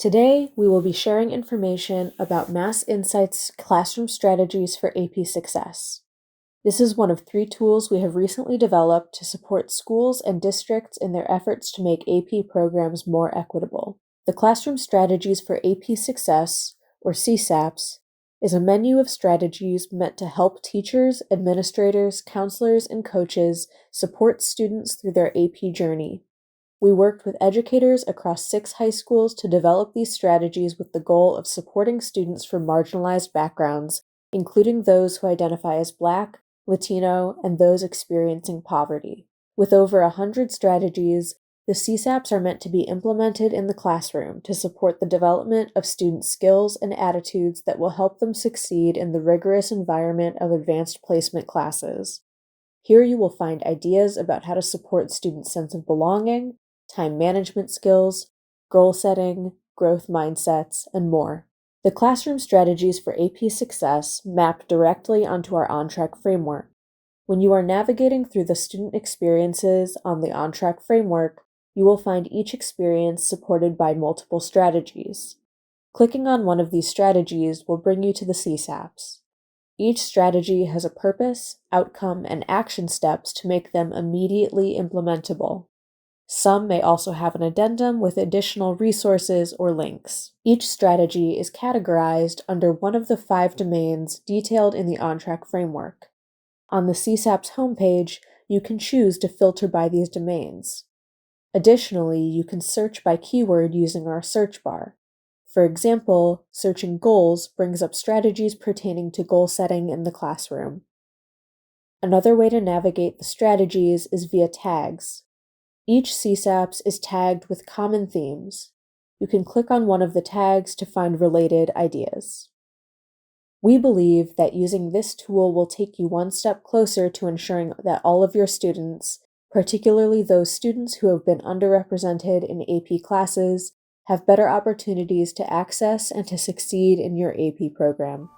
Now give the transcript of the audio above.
Today, we will be sharing information about Mass Insight's classroom strategies for AP success. This is one of 3 tools we have recently developed to support schools and districts in their efforts to make AP programs more equitable. The Classroom Strategies for AP Success, or CSAPs, is a menu of strategies meant to help teachers, administrators, counselors, and coaches support students through their AP journey. We worked with educators across 6 high schools to develop these strategies with the goal of supporting students from marginalized backgrounds, including those who identify as Black, Latino, and those experiencing poverty. With over 100 strategies, the CSAPs are meant to be implemented in the classroom to support the development of student skills and attitudes that will help them succeed in the rigorous environment of advanced placement classes. Here you will find ideas about how to support students' sense of belonging, time management skills, goal setting, growth mindsets, and more. The classroom strategies for AP success map directly onto our on-track framework. When you are navigating through the student experiences on the on-track framework, you will find each experience supported by multiple strategies. Clicking on one of these strategies will bring you to the CSAPs. Each strategy has a purpose, outcome, and action steps to make them immediately implementable. Some may also have an addendum with additional resources or links. Each strategy is categorized under one of the 5 domains detailed in the on-track framework. On the CSAP's homepage, you can choose to filter by these domains. Additionally, you can search by keyword using our search bar. For example, searching goals brings up strategies pertaining to goal setting in the classroom. Another way to navigate the strategies is via tags. Each CSAPs is tagged with common themes. You can click on one of the tags to find related ideas. We believe that using this tool will take you one step closer to ensuring that all of your students, particularly those students who have been underrepresented in AP classes, have better opportunities to access and to succeed in your AP program.